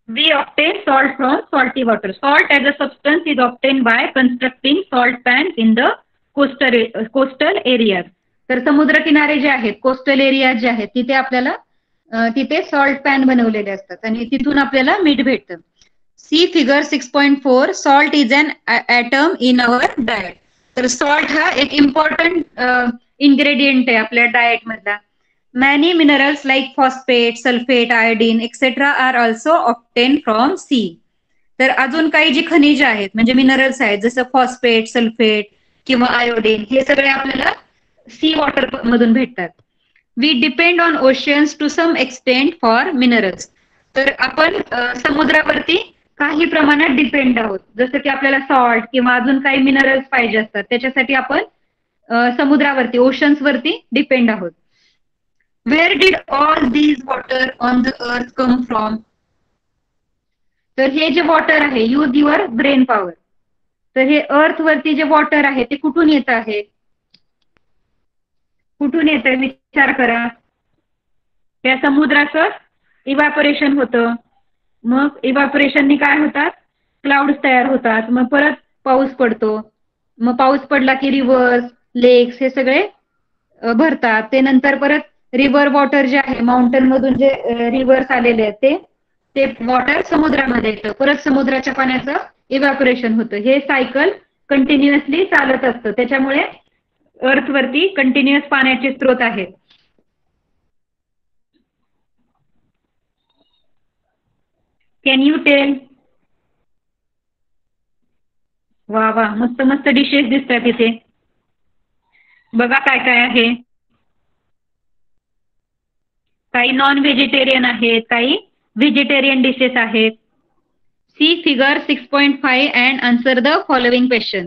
We obtain salt from salty water. Salt as a substance is obtained by constructing salt pans in the coastal areas. तर समुद्र किनारे जे आहेत, कोस्टल एरिया जे आहेत, तिथे आपल्याला तिथे सॉल्ट पॅन बनवलेले असतात आणि तिथून आपल्याला मीठ भेटतं. See figure 6.4. Salt is an atom in our diet. तर सॉल्ट हा एक इम्पॉर्टंट इन्ग्रेडियंट आहे आपल्या डाएट मधला. Many minerals like phosphate, sulfate, iodine, etc. are also obtained from sea. तर अजून काही जी खनिज आहेत म्हणजे मिनरल्स आहेत, जसं फॉस्फेट, सल्फेट किंवा आयोडीन, हे सगळे आपल्याला सी वॉटर मधून भेटतात. We depend on oceans to some extent for minerals. तर आपण समुद्रावरती काही प्रमाणात डिपेंड आहोत. जसं की आपल्याला सॉल्ट किंवा अजून काही मिनरल्स पाहिजे असतात, त्याच्यासाठी आपण समुद्रावरती, ओशन्स वरती डिपेंड आहोत. Where did all these water on the earth come from? तर हे जे वॉटर आहे, यूज युअर ब्रेन पॉवर. तर हे अर्थ वरती जे वॉटर आहे ते कुठून येत आहे? कुठून येत आहे विचार करा. त्या समुद्राचं इव्हॅपोरेशन होतं. मग इव्हॅपोरेशननी काय होतात? क्लाउड्स तयार होतात. मग परत पाऊस पडतो. मग पाऊस पडला की रिव्हर्स, लेक्स हे सगळे भरतात. ते नंतर परत रिव्हर वॉटर जे आहे, माउंटेन मधून जे रिव्हर्स आलेले आहेत ते वॉटर समुद्रामध्ये येतं. परत समुद्राच्या पाण्याचं इव्हॅपोरेशन होतं. हे सायकल कंटिन्युअसली चालत असतं. त्याच्यामुळे अर्थवरती कंटिन्युअस पाण्याचे स्रोत आहेत. Can you tell? वा वा, मस्त मस्त डिशेस दिसतात इथे. बघा काय काय आहे. काही नॉन व्हेजिटेरियन आहेत, काही व्हेजिटेरियन डिशेस आहेत. See figure 6.5 and answer the following question.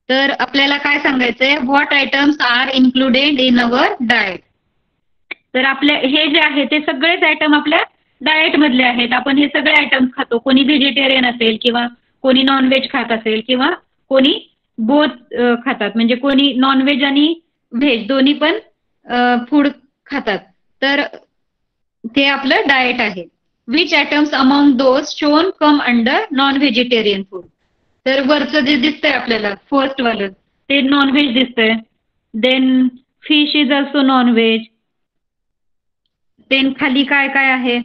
तर आपल्याला काय सांगायचंय? What items are included in our diet. तर आपल्या हे जे आहे ते सगळेच आयटम आपल्या डाएट मधले आहेत. आपण हे सगळे आयटम्स खातो. कोणी व्हेजिटेरियन असेल किंवा कोणी नॉनव्हेज खात असेल किंवा कोणी बोथ खातात, म्हणजे कोणी नॉनव्हेज आणि व्हेज दोन्ही पण फूड खातात. तर ते आपलं डाएट आहे. Which items among those shown come under non vegetarian food. तर वरचं जे दिसतंय आपल्याला फर्स्ट वालं ते नॉनव्हेज दिसतंय. Then fish is also non veg. Then खाली काय काय आहे?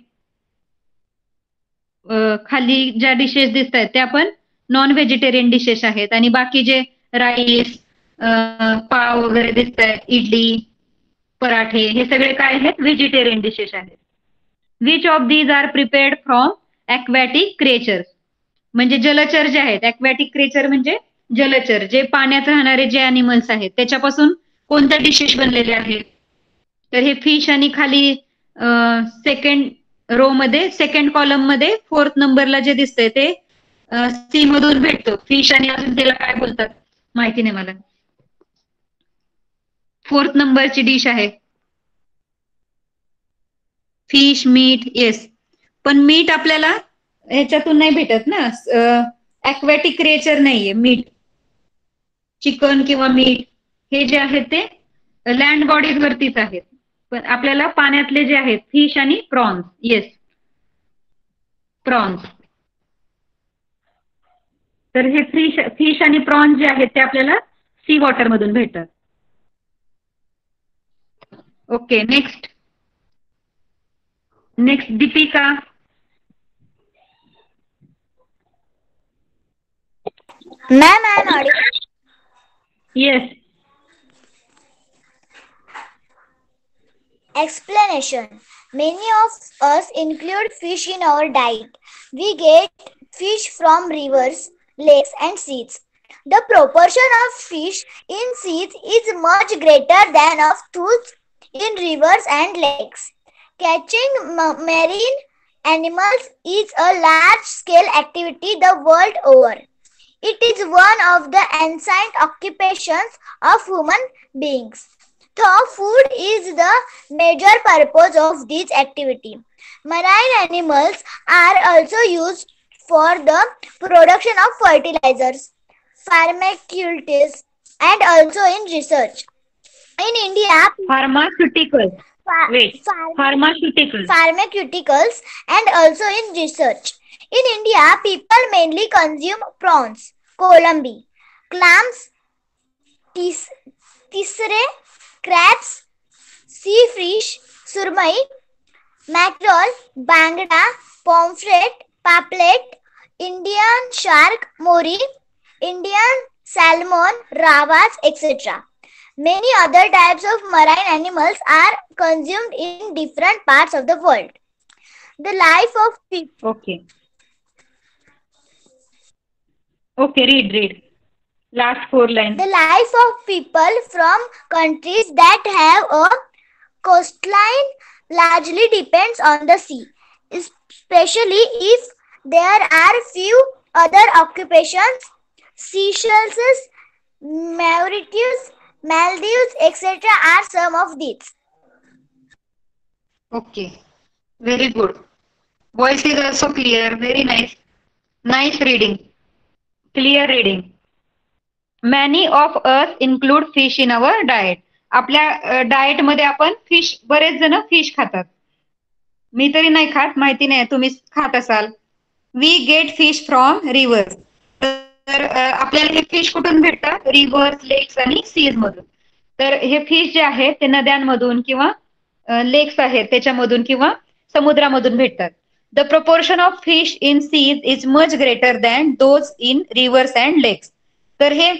खाली ज्या डिशेस दिसत आहेत त्या पण नॉन व्हेजिटेरियन डिशेस आहेत. आणि बाकी जे राईस, पाव वगैरे दिसत आहेत, इडली, पराठे, हे सगळे काय आहेत? व्हेजिटेरियन डिशेस आहेत. Which of these are prepared from aquatic creatures. म्हणजे जलचर जे आहेत, ॲक्वॅटिक क्रिएचर म्हणजे जलचर, जे पाण्यात राहणारे जे अॅनिमल्स आहेत त्याच्यापासून कोणत्या डिशेस बनलेले आहेत? तर हे फिश आणि खाली सेकंड रो मध्ये, सेकंड कॉलम मध्ये फोर्थ नंबरला जे दिसतंय ते सी मधून भेटतो. फिश आणि अजून त्याला काय बोलतात माहिती नाही मला. फोर्थ नंबरची डिश आहे. फिश, मीठ, येस. पण मीठ आपल्याला ह्याच्यातून नाही भेटत ना, ॲक्वॅटिक क्रिएचर नाहीये मीठ. चिकन किंवा मीठ हे जे आहेत ते लँड बॉडीज वरतीच आहेत. पण आपल्याला पाण्यातले जे आहेत फिश आणि प्रॉन्स, येस, प्रॉन्स. तर हे फिश आणि प्रॉन्स जे आहेत ते आपल्याला सी वॉटर मधून भेटतात. Okay, next Deepika. Ma'am, I am audible. Yes. Explanation. Many of us include fish in our diet. We get fish from rivers, lakes, and seas. The proportion of fish in seas is much greater than of those in rivers and lakes. Catching marine animals is a large-scale activity the world over. It is one of the ancient occupations of human beings. Though food is the major purpose of this activity, marine animals are also used for the production of fertilizers, pharmaceuticals, and also in research. In India, Pharmaceuticals. Pharmaceuticals and also in research. In India, people mainly consume prawns, columbi, clams, tisre, crabs, sea fish, surmai, mackerel, bangda, pomfret, paplet, Indian shark, mori, Indian salmon, ravas, etc. Many other types of marine animals are consumed in different parts of the world. The life of people. Okay, read. Last 4 lines. The life of people from countries that have a coastline largely depends on the sea, especially if there are few other occupations. Seychelles, Mauritius, Maldives, etc. are some of these. Okay, very good. Voice is also clear. Very nice. Nice reading. Clear reading. Many of us include fish in our diet. आपल्या diet मध्ये आपण fish, बरेच जण fish खातात. मी तरी नाही खात, माहिती नाही तुम्ही खात असाल. We get fish from rivers. तर आपल्याला हे फिश कुठून भेटतात? रिव्हर्स, लेक्स आणि सीज मधून. तर हे फिश जे आहेत ते नद्यांमधून किंवा लेक्स आहेत त्याच्यामधून किंवा समुद्रामधून भेटतात. The proportion of fish in seas is much greater than those in reverse and लेक्स. तर हे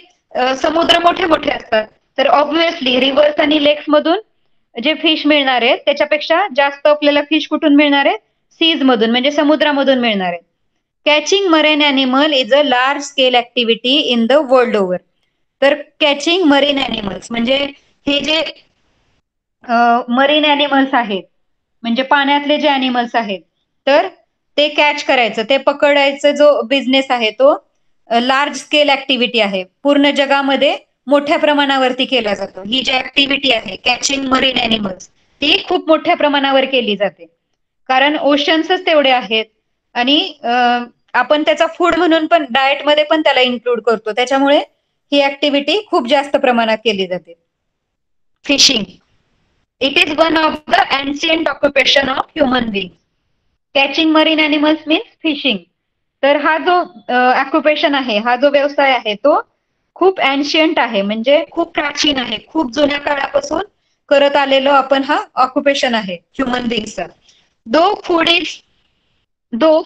समुद्र मोठे मोठे असतात, तर ऑब्व्हियसली रिव्हर्स आणि लेक्स मधून जे फिश मिळणार आहेत त्याच्यापेक्षा जास्त आपल्याला फिश कुठून मिळणार आहे? सीज मधून, म्हणजे समुद्रामधून मिळणार आहे. Catching marine animal is a large scale activity in the world over. तर कॅचिंग मरीन ॲनिमल्स म्हणजे हे जे मरीन ॲनिमल्स आहेत, म्हणजे पाण्यातले जे ॲनिमल्स आहेत, तर ते कॅच करायचं, ते पकडायचं जो बिझनेस आहे तो लार्ज स्केल ऍक्टिव्हिटी आहे. पूर्ण जगामध्ये मोठ्या प्रमाणावरती केला जातो. ही जी ऍक्टिव्हिटी आहे कॅचिंग मरीन ॲनिमल्स, ती खूप मोठ्या प्रमाणावर केली जाते. कारण ओशन्सच तेवढे आहेत आणि आपण त्याचा फूड म्हणून पण डाएट मध्ये पण त्याला इन्क्लूड करतो. त्याच्यामुळे ही ऍक्टिव्हिटी खूप जास्त प्रमाणात केली जाते. Fishing. It is one of the ancient occupation of human being. Catching marine animals means fishing. तर हा जो ऑक्युपेशन आहे, हा जो व्यवसाय आहे तो खूप एन्शियंट आहे, म्हणजे खूप प्राचीन आहे, खूप जुन्या काळापासून करत आलेलो आपण हा ऑक्युपेशन आहे human बीइंगचा. Though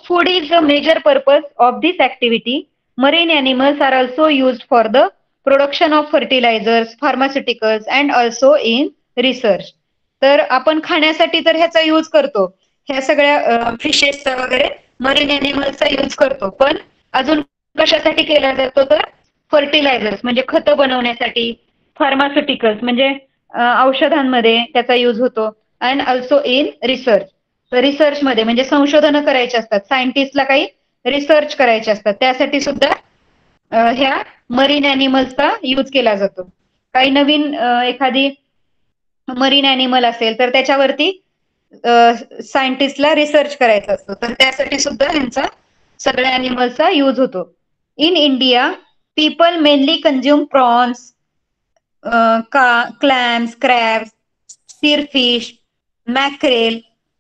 food is the major purpose of this activity, marine animals are also used for the production of fertilizers, pharmaceuticals and also in research. तर आपण खाण्यासाठी तर ह्याचा यूज करतो, ह्या सगळ्या फिशेसचा वगैरे मरीन ॲनिमल्सचा यूज करतो. पण अजून कशासाठी केला जातो? तर फर्टिलायझर्स म्हणजे खतं बनवण्यासाठी, फार्मास्युटिकल्स म्हणजे औषधांमध्ये त्याचा यूज होतो, and also in research. Research मध्ये म्हणजे संशोधन करायचे असतात, सायंटिस्टला काही रिसर्च करायचे असतात, त्यासाठी सुद्धा ह्या मरीन ॲनिमल्सचा यूज केला जातो. काही नवीन एखादी मरीन ॲनिमल असेल तर त्याच्यावरती सायंटिस्टला रिसर्च करायचा असतो, तर त्यासाठी सुद्धा ह्यांचा सगळ्या अॅनिमल्सचा यूज होतो. In India people mainly consume prawns, clams, crabs, spearfish, mackerel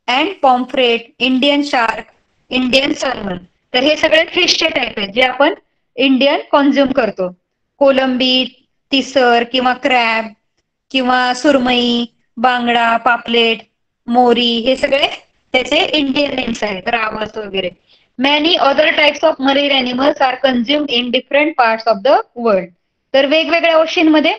and pomfret, Indian shark, Indian salmon. तर हे सगळे फिशचे टाईप आहेत जे आपण इंडियन कॉन्झ्युम करतो. कोलंबी, तिसर किंवा क्रॅब किंवा सुरमई, बांगडा, पापलेट, मोरी हे सगळे त्याचे इंडियन नेम्स आहेत, रावस वगैरे. Many other types of marine animals are consumed in different parts of the world. तर वेगवेगळ्या ओशन मध्ये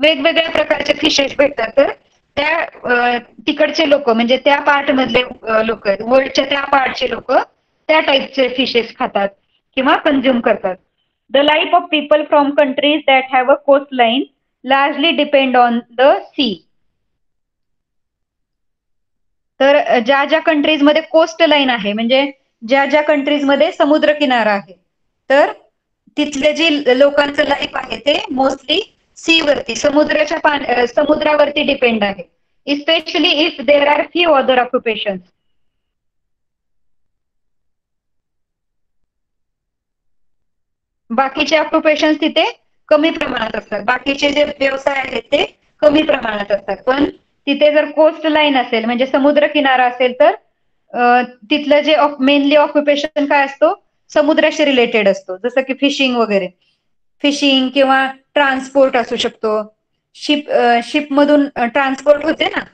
वेगवेगळ्या प्रकारचे फिशेस भेटतात. तर त्या तिकडचे लोक म्हणजे त्या पार्ट मधले लोक आहेत, वर्ल्डच्या त्या पार्टचे लोक त्या टाईपचे फिशेस खातात किंवा कंझ्युम करतात. The life of people from countries that have a coast line largely depend on the sea. तर ज्या ज्या कंट्रीज मध्ये कोस्ट लाईन आहे म्हणजे ज्या ज्या कंट्रीज मध्ये समुद्र किनारा आहे, तर तिथले जे लोकांचं लाईफ आहे ते मोस्टली सी वरती समुद्रावरती डिपेंड आहे. Especially if there are few other occupation. बाकीचे ऑक्युपेशन तिथे कमी प्रमाणात असतात, बाकीचे जे व्यवसाय आहेत ते कमी प्रमाणात असतात. पण तिथे जर कोस्ट लाईन असेल म्हणजे समुद्र किनारा असेल तर तिथलं जे मेनली ऑक्युपेशन काय असतो, समुद्राशी रिलेटेड असतो. जसं की फिशिंग वगैरे, फिशिंग किंवा ट्रान्सपोर्ट असू शकतो. शिप मधून ट्रान्सपोर्ट होते ना,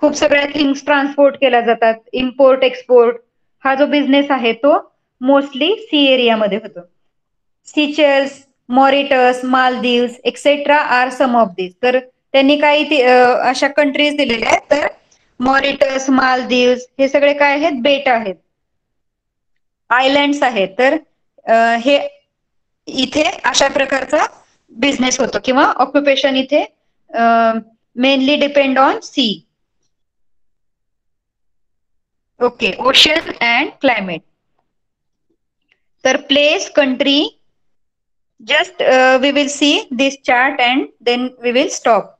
खूप सगळ्या थिंग्स ट्रान्सपोर्ट केल्या जातात. इम्पोर्ट एक्सपोर्ट हा जो बिझनेस आहे तो मोस्टली सी एरियामध्ये होतो. Seychelles, Mauritius, Maldives etcetera are some of this. तर त्यांनी काही अशा कंट्रीज दिलेल्या आहेत. तर मॉरिटस, मालदीव्स हे सगळे काय आहेत, बेट आहेत, आयलँड्स आहेत. तर हे इथे अशा प्रकारचा बिझनेस होतो किंवा ऑक्युपेशन इथे mainly depend on sea. Okay, ocean and climate. तर place, country, just we will see this chart and then we will stop.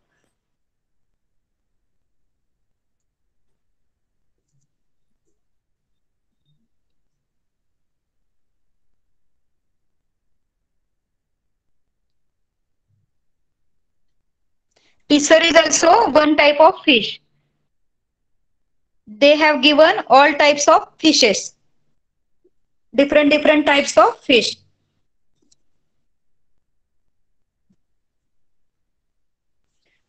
Tisser is also one type of fish. They have given all types of fishes, different types of fish.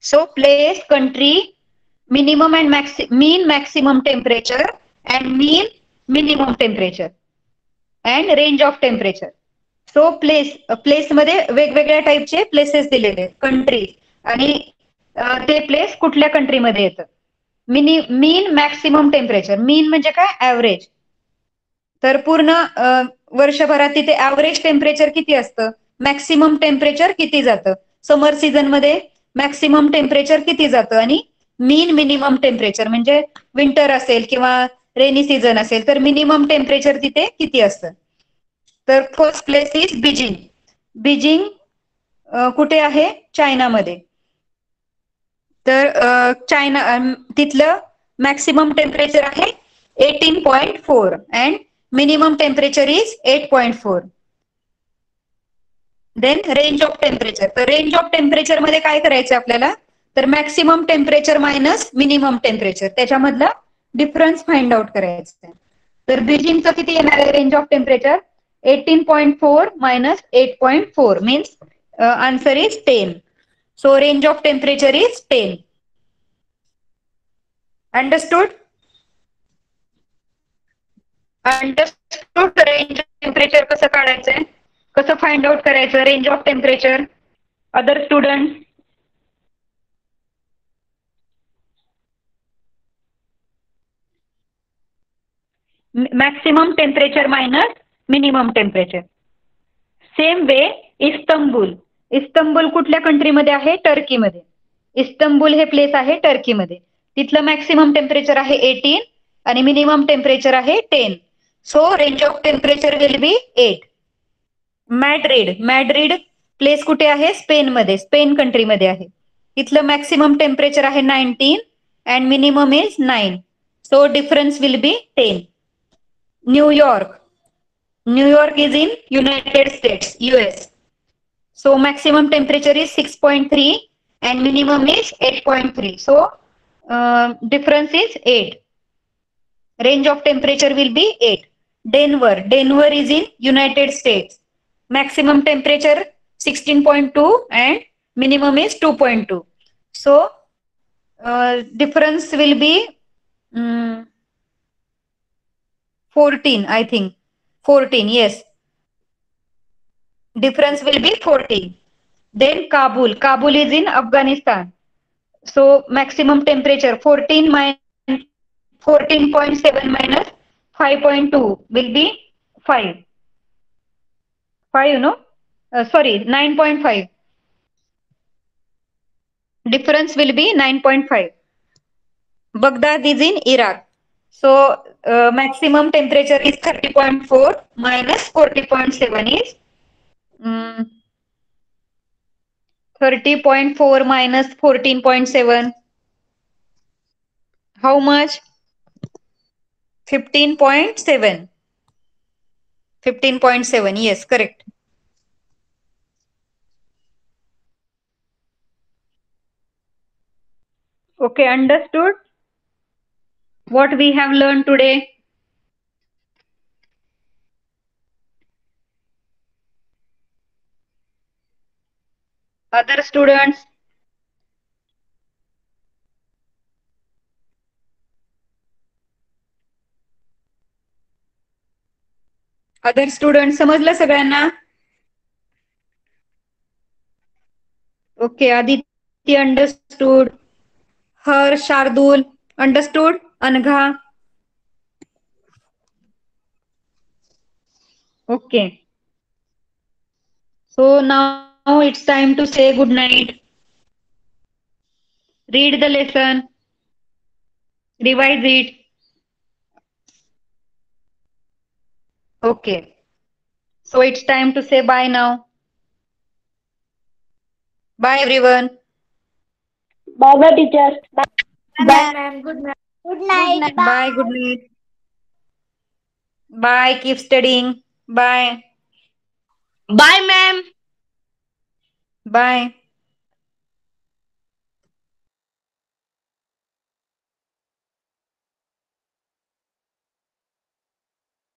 So place, country, minimum and mean maximum temperature and mean minimum temperature and range of temperature. So place मध्ये वेगवेगळ्या टाईपचे places दिलेले, country, आणि ते place कुठल्या कंट्रीमध्ये येतं. मीन maximum temperature, मीन म्हणजे काय, ऍव्हरेज. तर पूर्ण वर्षभरात तिथे ऍव्हरेज टेम्परेचर किती असतं, मॅक्सिमम टेम्परेचर किती जातं, समर सीझन मध्ये मॅक्सिमम टेम्परेचर किती जातं, आणि मीन मिनिमम टेम्परेचर म्हणजे विंटर असेल किंवा रेनी सीझन असेल तर मिनिमम टेम्परेचर तिथे किती असतं. तर first place is Beijing. Beijing कुठे आहे, चायनामध्ये. तर चायना तिथलं मॅक्सिमम टेम्परेचर आहे 18.4 and minimum temperature is 8.4. Then range of temperature. तर रेंज ऑफ टेम्परेचर मध्ये काय करायचं आपल्याला, तर maximum temperature minus minimum temperature त्याच्यामधला डिफरन्स फाइंड आउट करायचा. तर बीजिंगचं किती येणार आहे range of temperature, 18.4 minus 8.4 means answer is 10. So range of temperature is 10. Understood? Understood. Range of temperature कसं काढायचंय, कसं फाइंड आउट करायचं range of temperature. Other student, maximum temperature minus minimum temperature. Same way Istanbul. Istanbul कुठल्या कंट्रीमध्ये आहे, टर्कीमध्ये. Istanbul हे place आहे टर्कीमध्ये. तिथलं मॅक्सिमम टेम्परेचर आहे 18 आणि मिनिमम टेम्परेचर आहे 10. So range of temperature will be 8. Madrid place कुठे आहे, स्पेनमध्ये, स्पेन कंट्रीमध्ये आहे. तिथलं मॅक्सिमम टेम्परेचर आहे 19 and minimum is 9. So difference will be 10. New York. New York is in United States, US. So maximum temperature is 6.3 and minimum is 8.3. So difference is 8. Range of temperature will be 8. Denver. Denver is in United States. Maximum temperature 16.2 and minimum is 2.2. So difference will be 14, I think. 14, yes. Difference will be 14. Then Kabul. Kabul is in Afghanistan. So maximum temperature 14.7 minus 5.2 will be 5. 5, no? Sorry, 9.5. Difference will be 9.5. Baghdad is in Iraq. So maximum temperature is 30.4 minus 40.7 is 30.4 minus 14.7. How much? 15.7. 15.7. Yes, correct. Okay, understood what we have learned today. Other students? Other students, समजलं सगळ्यांना? Okay, Aditi understood. Harsh, Shardul understood. Anagha. Okay. So now it's time to say good night. Read the lesson. Revise it. Okay. So it's time to say bye now. Bye everyone. Bye-bye, teacher. Bye, ma'am. Good night. Good night. Bye. Good night. Bye. Keep studying. Bye. Bye, ma'am. Bye.